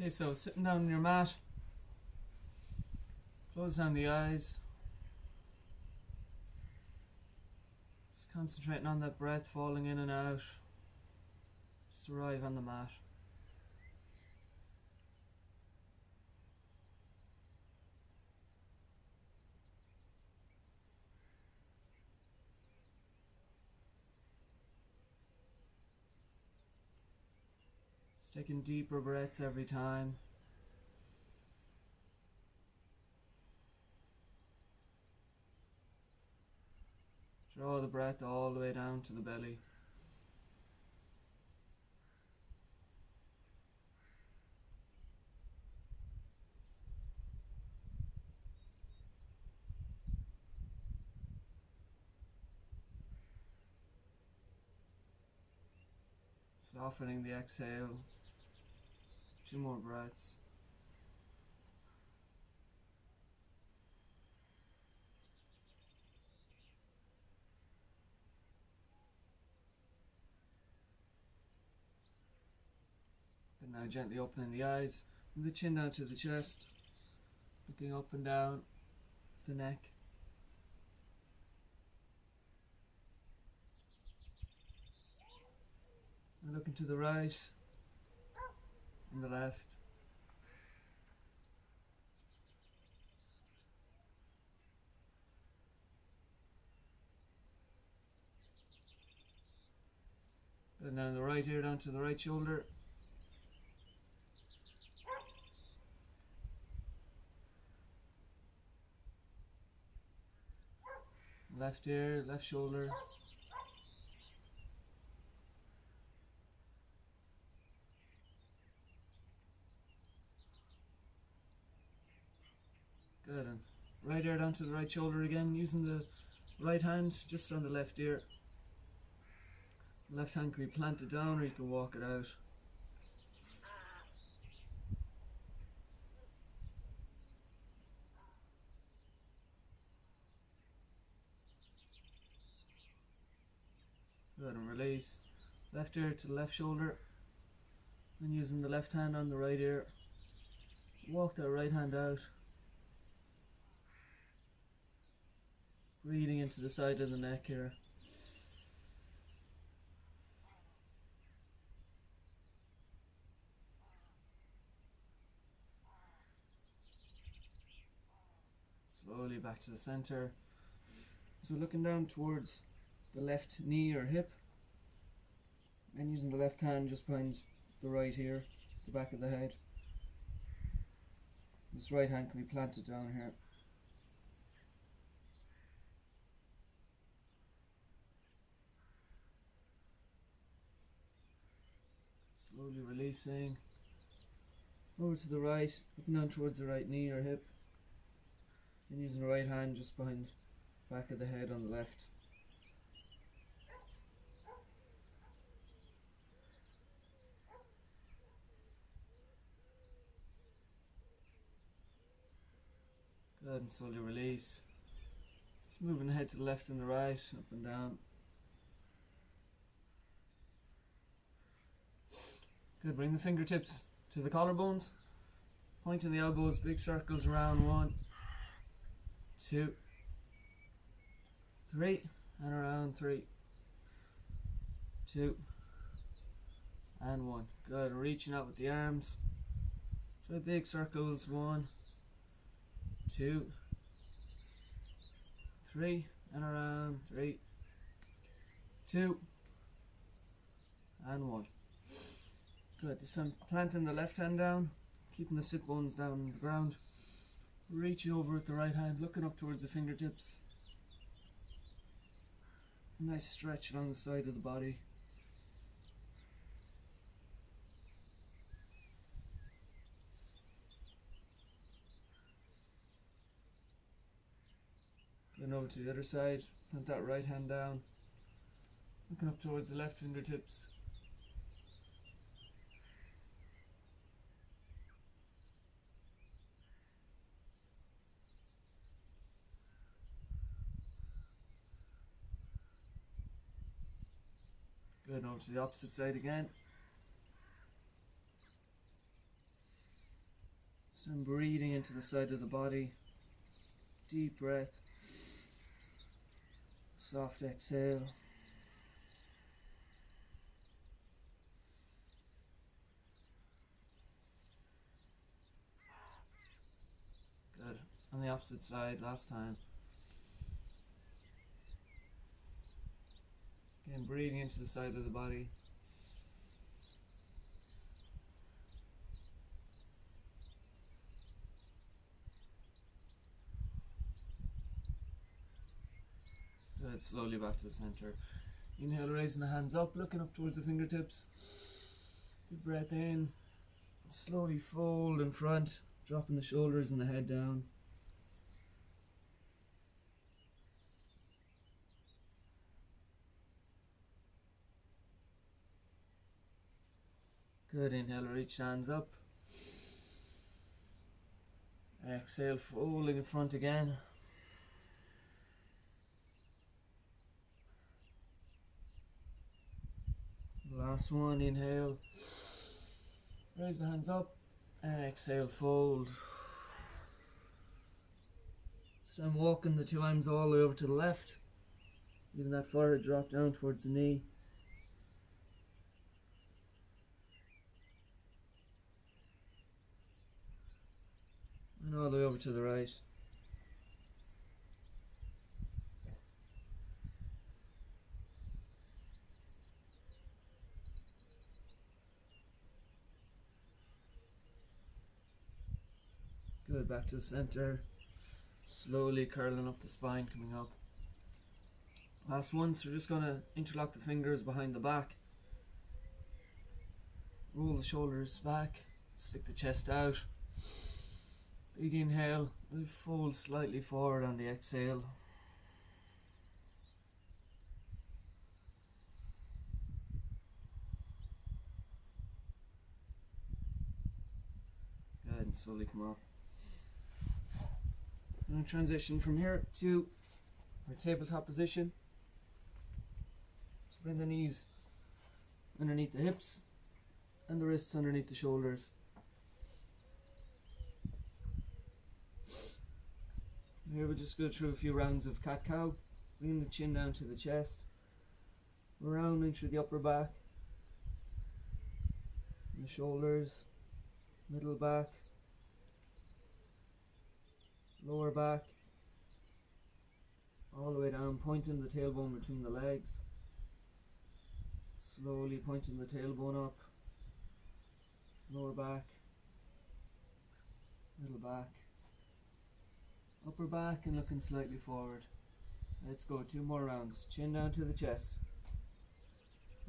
Okay, so sitting down on your mat, close down the eyes, just concentrating on that breath falling in and out. Just arrive on the mat. Just taking deeper breaths every time. Draw the breath all the way down to the belly. Softening the exhale. 2 more breaths. And now gently opening the eyes, and the chin down to the chest, looking up and down the neck. And looking to the right and the left. And now the right ear down to the right shoulder. Left ear, left shoulder. Good, and right ear down to the right shoulder again, using the right hand just on the left ear. Left hand can be planted down or you can walk it out. Good, and release. Left ear to the left shoulder. And using the left hand on the right ear, walk that right hand out. Breathing into the side of the neck here. Slowly back to the center. So looking down towards the left knee or hip, and using the left hand just behind the right ear, the back of the head. This right hand can be planted down here. Slowly releasing. Over to the right, looking down towards the right knee or hip, and using the right hand just behind the back of the head on the left. Good, and slowly release. Just moving the head to the left and the right, up and down. Good, bring the fingertips to the collarbones. Pointing the elbows, big circles around. 1, 2, 3, and around 3, 2, and 1. Good, reaching out with the arms. Try big circles. 1, 2, 3, and around 3, 2, and 1. Good, just planting the left hand down, keeping the sit bones down on the ground. Reaching over with the right hand, looking up towards the fingertips. A nice stretch along the side of the body. Going over to the other side, plant that right hand down, looking up towards the left fingertips. Good, over to the opposite side again. So I'm breathing into the side of the body. Deep breath. Soft exhale. Good. On the opposite side, last time. Again, breathing into the side of the body. Good. Slowly back to the center. Inhale, raising the hands up, looking up towards the fingertips. Good breath in. Slowly fold in front, dropping the shoulders and the head down. Good. Inhale, reach the hands up. Exhale, folding in front again. Last one. Inhale, raise the hands up, and exhale, fold. So I'm walking the two arms all the way over to the left, leaving that forehead drop down towards the knee. And all the way over to the right. Good. Back to the center. Slowly curling up the spine, coming up. Last one, so we're just going to interlock the fingers behind the back. Roll the shoulders back. Stick the chest out. Big inhale. We'll fold slightly forward on the exhale. Good, and slowly come up. I'm going to transition from here to our tabletop position. So bring the knees underneath the hips and the wrists underneath the shoulders. Here we'll just go through a few rounds of cat-cow, bringing the chin down to the chest, rounding through the upper back, the shoulders, middle back, lower back, all the way down, pointing the tailbone between the legs, slowly pointing the tailbone up, lower back, middle back, upper back, and looking slightly forward. Let's go, 2 more rounds. Chin down to the chest,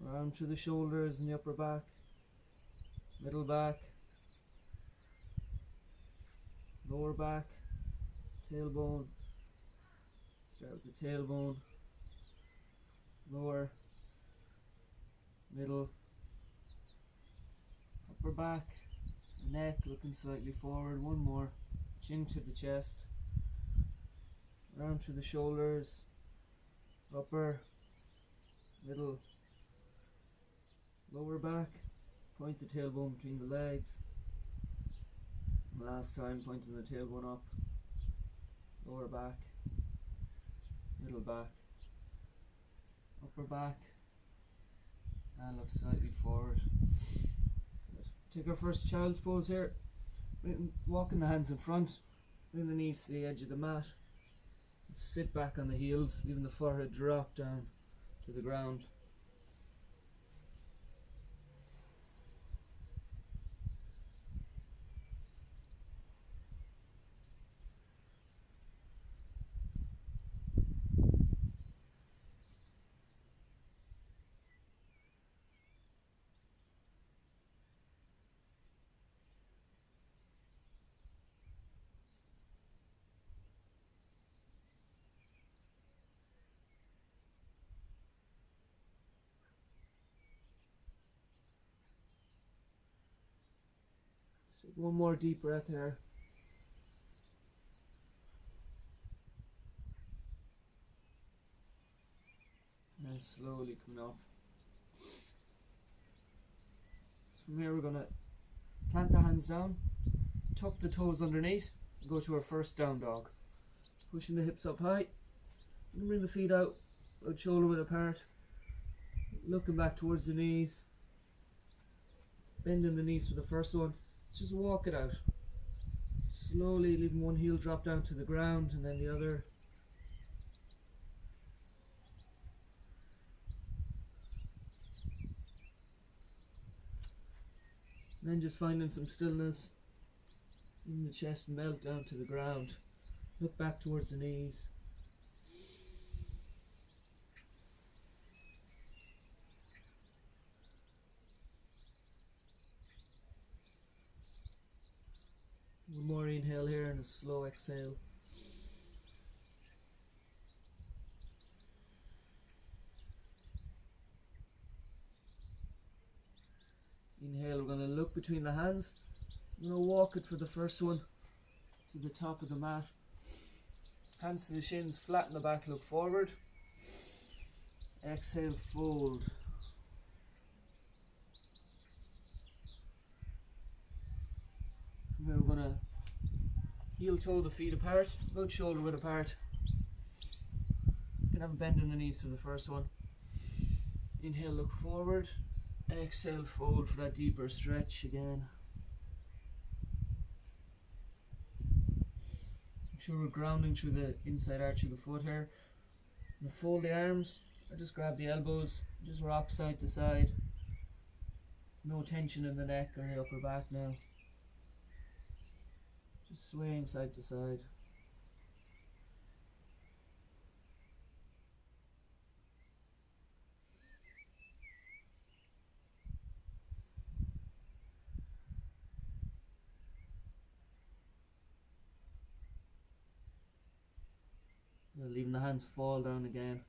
round to the shoulders and the upper back, middle back, lower back, tailbone. Start with the tailbone, lower, middle, upper back, neck looking slightly forward. 1 more. Chin to the chest, round through the shoulders, upper, middle, lower back, point the tailbone between the legs. Last time, pointing the tailbone up, lower back, middle back, upper back, and look slightly forward. Good. Take our first child's pose here. Walking the hands in front, bring the knees to the edge of the mat. Sit back on the heels, leaving the forehead drop down to the ground. Take 1 more deep breath here. And then slowly coming up. So from here we're going to plant the hands down, tuck the toes underneath, and go to our first down dog. Pushing the hips up high, and bring the feet out, about shoulder width apart, looking back towards the knees, bending the knees for the first one. Just walk it out. Slowly leaving one heel drop down to the ground and then the other. And then just finding some stillness in the chest, melt down to the ground. Look back towards the knees. One more inhale here and a slow exhale. Inhale, we're going to look between the hands. I'm going to walk it for the first one to the top of the mat. Hands to the shins, flatten the back, look forward. Exhale, fold. From here we're going to heel toe the feet apart, about shoulder width apart. You can have a bend in the knees for the first one. Inhale, look forward. Exhale, fold for that deeper stretch again. Make sure we're grounding through the inside arch of the foot here. And fold the arms, or just grab the elbows, just rock side to side. No tension in the neck or the upper back now. Just swaying side to side. Leaving the hands fall down again.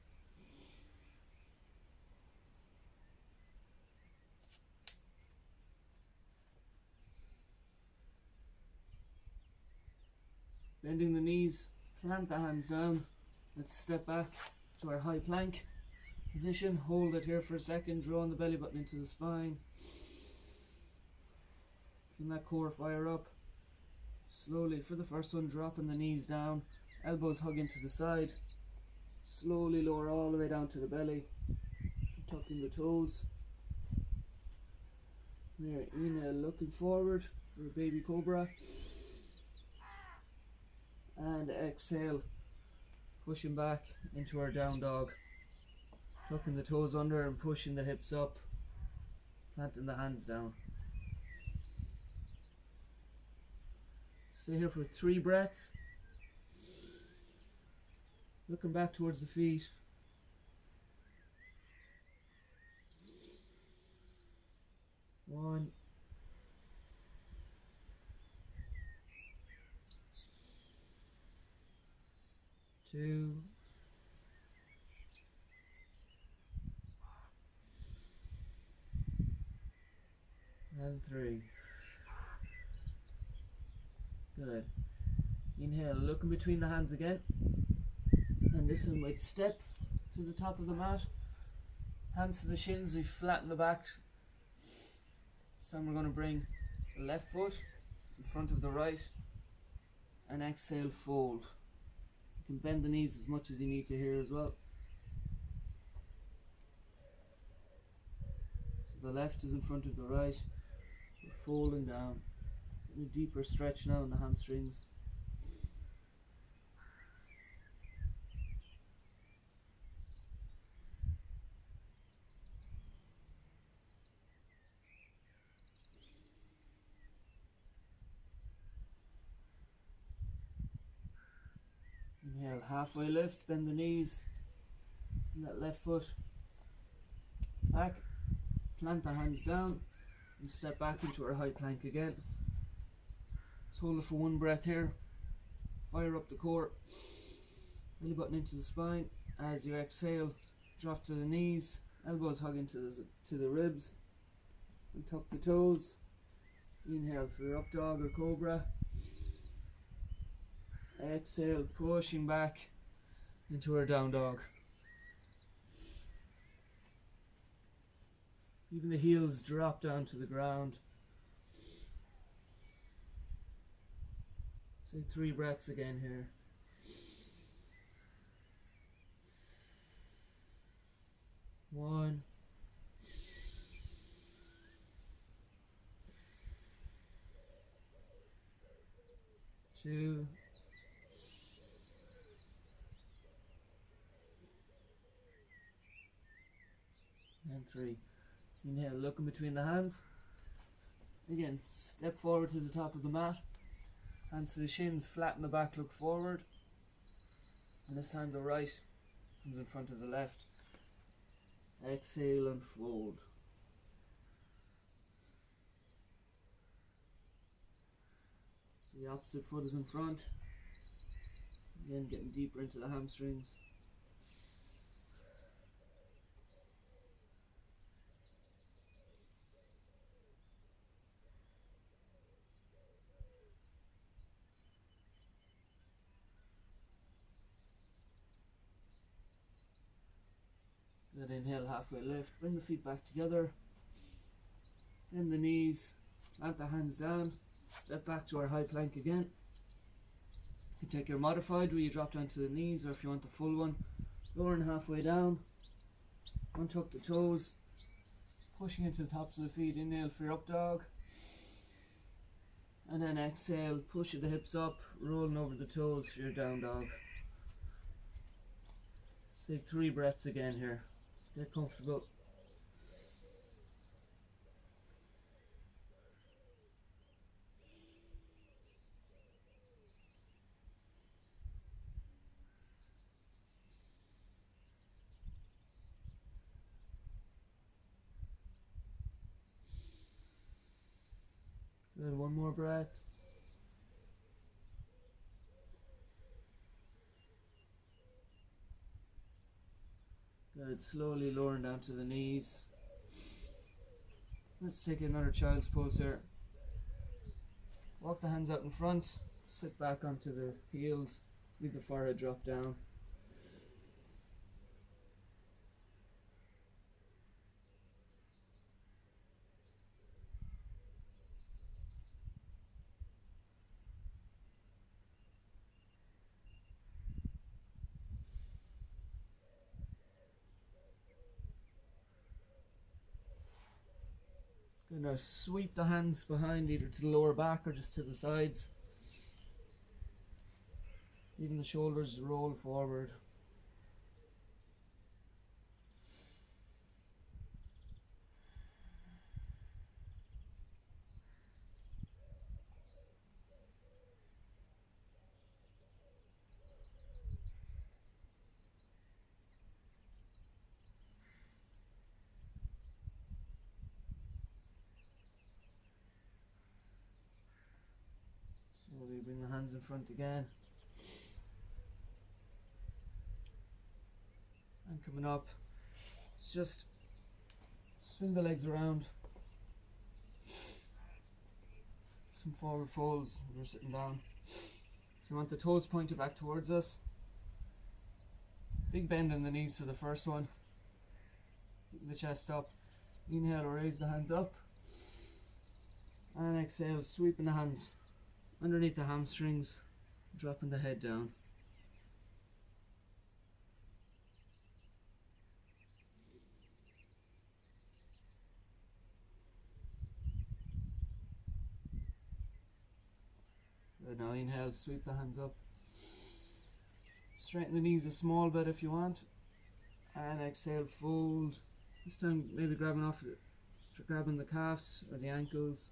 Bending the knees, plant the hands down. Let's step back to our high plank position. Hold it here for a second, drawing the belly button into the spine. Feeling that core fire up. Slowly, for the first one, dropping the knees down. Elbows hug into the side. Slowly lower all the way down to the belly. Tucking the toes. There, inhale, looking forward for a baby cobra. And exhale, pushing back into our down dog. Tucking the toes under and pushing the hips up. Planting the hands down. Stay here for 3 breaths. Looking back towards the feet. One. Two. And 3. Good. Inhale, looking between the hands again. And this one with step to the top of the mat. Hands to the shins, we flatten the back. So we're going to bring the left foot in front of the right. And exhale, fold. You can bend the knees as much as you need to here as well. So the left is in front of the right. We're folding down. A deeper stretch now in the hamstrings. Inhale, halfway lift, bend the knees, and that left foot back, plant the hands down, and step back into our high plank again. Let's hold it for 1 breath here, fire up the core, belly button into the spine. As you exhale, drop to the knees, elbows hug into the ribs, and tuck the toes. Inhale for your up dog or cobra. Exhale, pushing back into our down dog. Even the heels drop down to the ground. Take 3 breaths again here. One, two, and 3. Inhale, looking between the hands. Again, step forward to the top of the mat. Hands to the shins, flatten the back, look forward. And this time the right comes in front of the left. Exhale and fold. So the opposite foot is in front. Again, getting deeper into the hamstrings. Good, inhale, halfway lift. Bring the feet back together. Bend the knees. Plant the hands down. Step back to our high plank again. You can take your modified where you drop down to the knees, or if you want the full one, lowering halfway down. Untuck the toes. Pushing into the tops of the feet. Inhale for your up dog. And then exhale, push the hips up, rolling over the toes for your down dog. Let's take 3 breaths again here. Get comfortable. Good, one more breath. Good, slowly lowering down to the knees. Let's take another child's pose here. Walk the hands out in front, sit back onto the heels, leave the forehead drop down. Good, now sweep the hands behind, either to the lower back or just to the sides. Even the shoulders roll forward. Slowly bring the hands in front again. And coming up, it's just swing the legs around. Some forward folds when you're sitting down. So you want the toes pointed back towards us. Big bend in the knees for the first one. Keeping the chest up. Inhale, raise the hands up. And exhale, sweeping the hands underneath the hamstrings, dropping the head down. Good, now inhale, sweep the hands up. Straighten the knees a small bit if you want. And exhale, fold. This time maybe grabbing the calves or the ankles.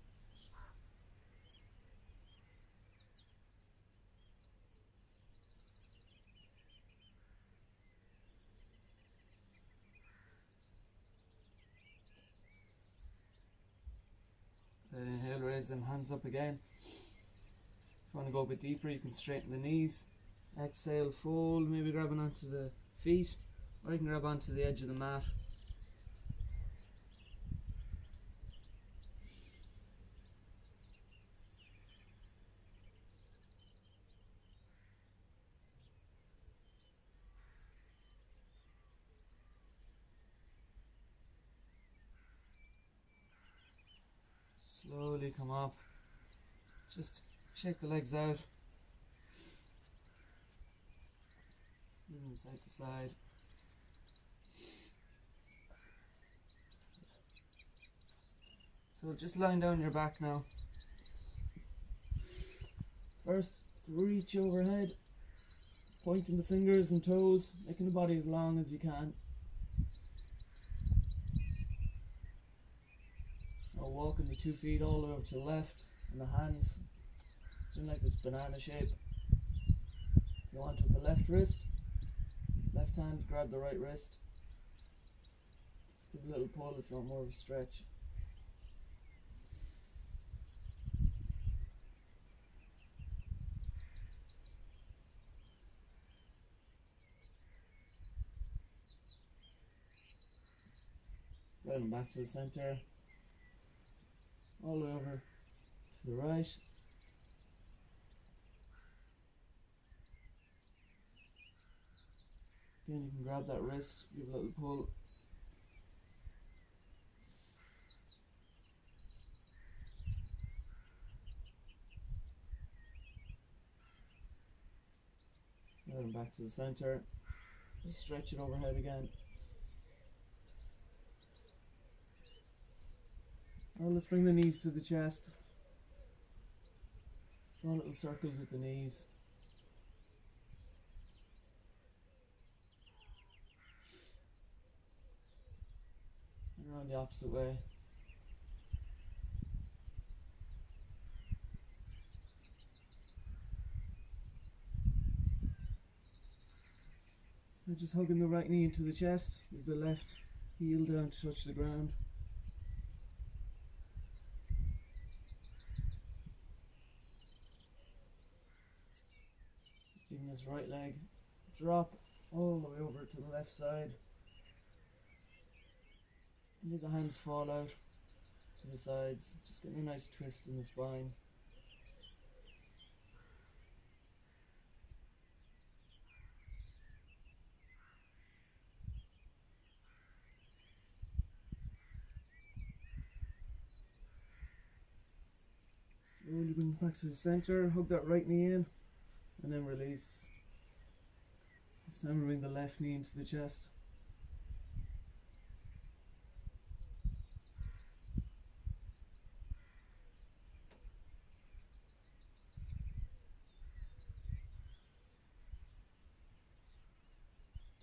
Then inhale, raise them hands up again. If you want to go a bit deeper, you can straighten the knees. Exhale, fold, maybe grabbing onto the feet, or you can grab onto the edge of the mat. Slowly come up. Just shake the legs out. moving side to side. So just lying down your back now. First, reach overhead, pointing the fingers and toes, making the body as long as you can. Now walking the 2 feet all the way over to the left, and the hands in like this banana shape. You want with the left wrist, left hand grab the right wrist. Just give a little pull if you want more of a stretch. Round back to the center, all the way over to the right. Again, you can grab that wrist, give a little pull. Round back to the center, just stretch it overhead again. Now let's bring the knees to the chest. Draw little circles with the knees. And around the opposite way. Now just hugging the right knee into the chest, with the left heel down to touch the ground. Giving his right leg drop all the way over to the left side. And let the hands fall out to the sides, just getting a nice twist in the spine. Slowly bring it back to the center, hug that right knee in, and then release. This time bring the left knee into the chest.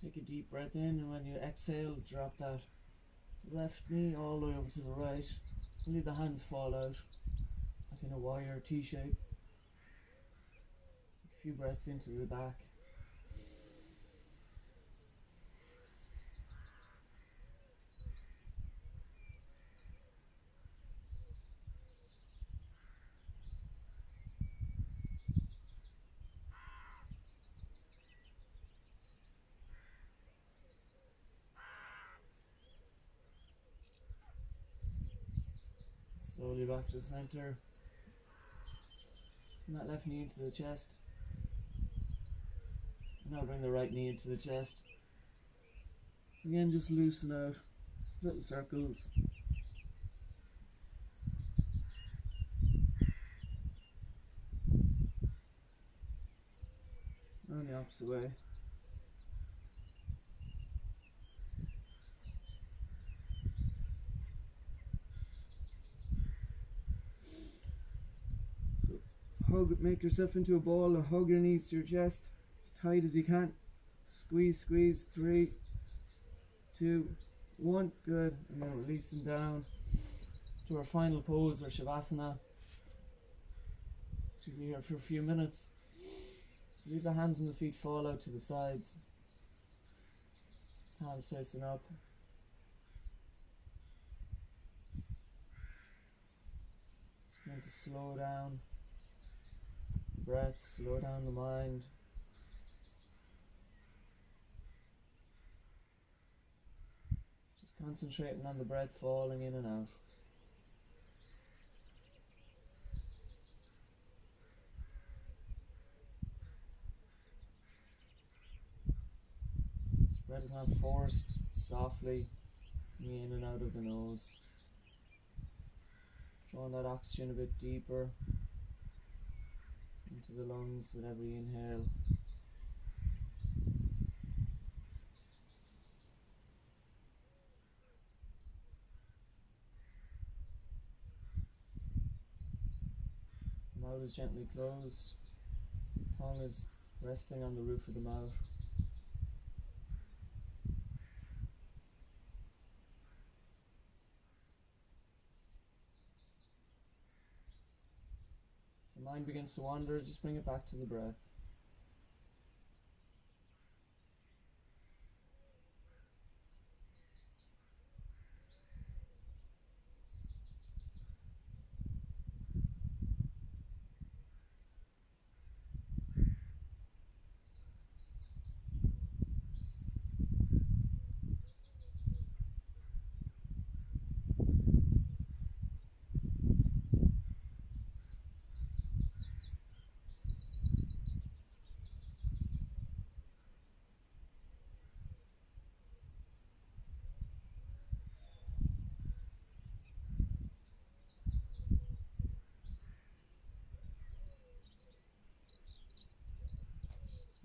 Take a deep breath in, and when you exhale, drop that left knee all the way over to the right. Leave the hands fall out, like in a wire T shape. A few breaths into the back. Slowly back to the center. And that left knee into the chest. Now bring the right knee into the chest. Again, just loosen out little circles. And the opposite way. Hug, make yourself into a ball and hug your knees to your chest as tight as you can. Squeeze, squeeze. 3, 2, 1. Good. And then release them down to our final pose, or Shavasana. So we'll be here for a few minutes. So leave the hands and the feet fall out to the sides. Palms facing up. Just going to slow down breath, slow down the mind. Just concentrating on the breath falling in and out. This breath is not forced, softly in and out of the nose. Drawing that oxygen a bit deeper into the lungs with every inhale. Mouth is gently closed. Tongue is resting on the roof of the mouth. If your mind begins to wander, just bring it back to the breath.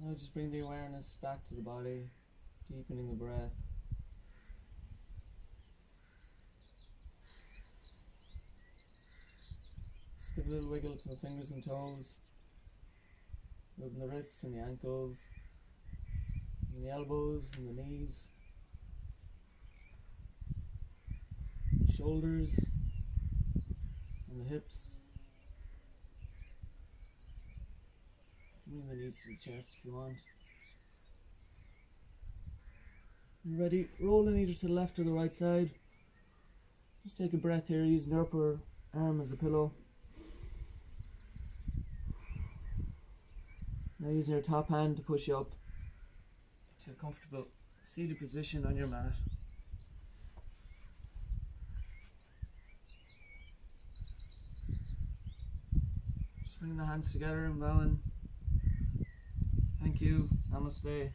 Now just bring the awareness back to the body, deepening the breath. Just give a little wiggle to the fingers and toes, moving the wrists and the ankles, and the elbows and the knees, shoulders and the hips. Bring the knees to the chest if you want. You're ready, rolling either to the left or the right side. Just take a breath here, using the upper arm as a pillow. Now using your top hand to push you up to a comfortable seated position on your mat. Just bring the hands together and bowing. Thank you. Namaste.